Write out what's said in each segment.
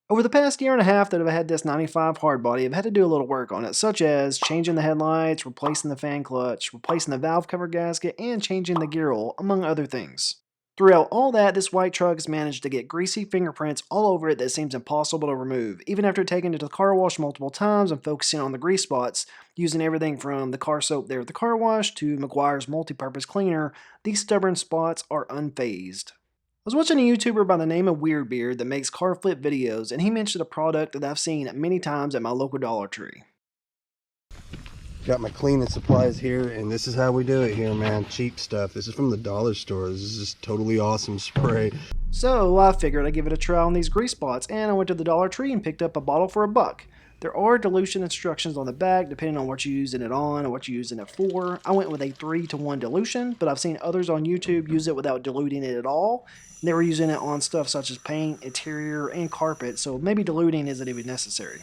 Over the past year and a half that I've had this 95 Hardbody, I've had to do a little work on it, such as changing the headlights, replacing the fan clutch, replacing the valve cover gasket, and changing the gear oil, among other things. Throughout all that, this white truck has managed to get greasy fingerprints all over it that seems impossible to remove, even after taking it to the car wash multiple times and focusing on the grease spots, using everything from the car soap there at the car wash to McGuire's multi-purpose cleaner. These stubborn spots are unfazed. I was watching a YouTuber by the name of Weirdbeard that makes car flip videos, and he mentioned a product that I've seen many times at my local Dollar Tree. Got my cleaning supplies here, and this is how we do it here, man. Cheap stuff. This is from the dollar store. This is just totally awesome spray. So I figured I'd give it a try on these grease spots, and I went to the Dollar Tree and picked up a bottle for $1. There are dilution instructions on the back depending on what you're using it on and what you're using it for. I went with a 3-to-1 dilution, but I've seen others on YouTube use it without diluting it at all. And they were using it on stuff such as paint, interior, and carpet, so maybe diluting isn't even necessary.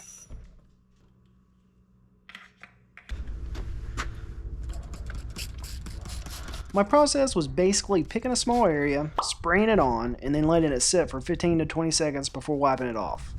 My process was basically picking a small area, spraying it on, and then letting it sit for 15 to 20 seconds before wiping it off.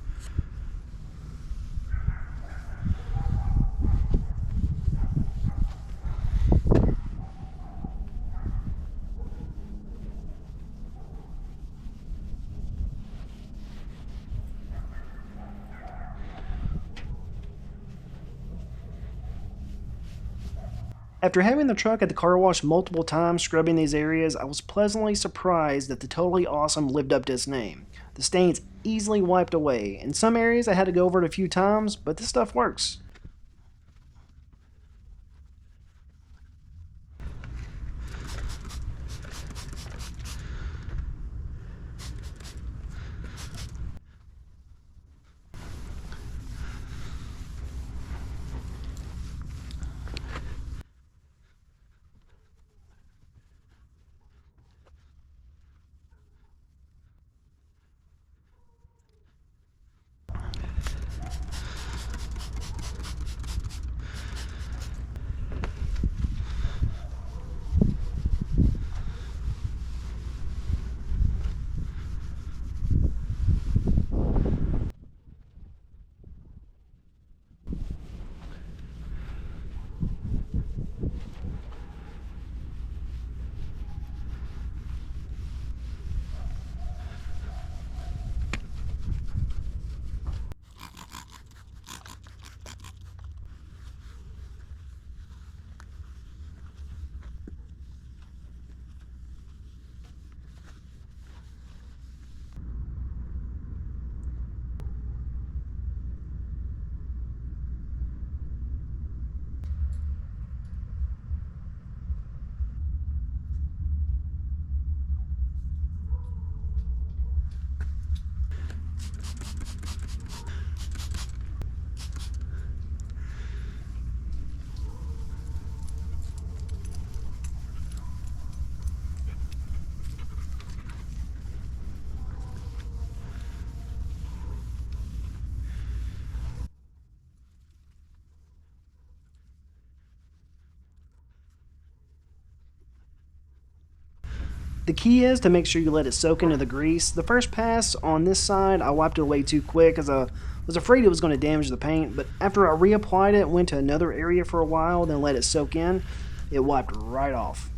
After having the truck at the car wash multiple times scrubbing these areas, I was pleasantly surprised that the Totally Awesome lived up to its name. The stains easily wiped away. In some areas I had to go over it a few times, but this stuff works. The key is to make sure you let it soak into the grease. The first pass on this side, I wiped it away too quick as I was afraid it was going to damage the paint, but after I reapplied it, went to another area for a while, then let it soak in, it wiped right off.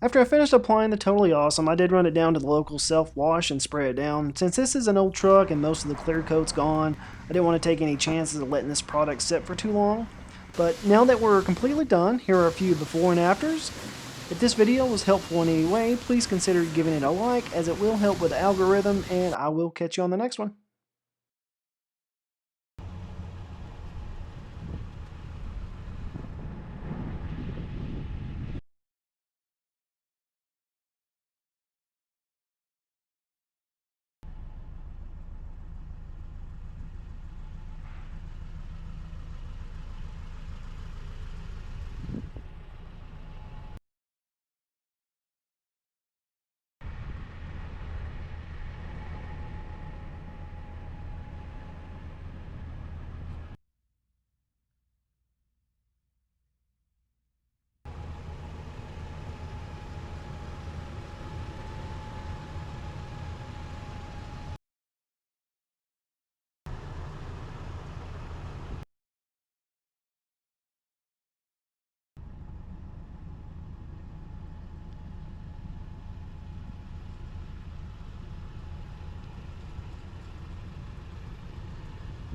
After I finished applying the Totally Awesome, I did run it down to the local self-wash and spray it down. Since this is an old truck and most of the clear coat's gone, I didn't want to take any chances of letting this product sit for too long. But now that we're completely done, here are a few before and afters. If this video was helpful in any way, please consider giving it a like, as it will help with the algorithm, and I will catch you on the next one.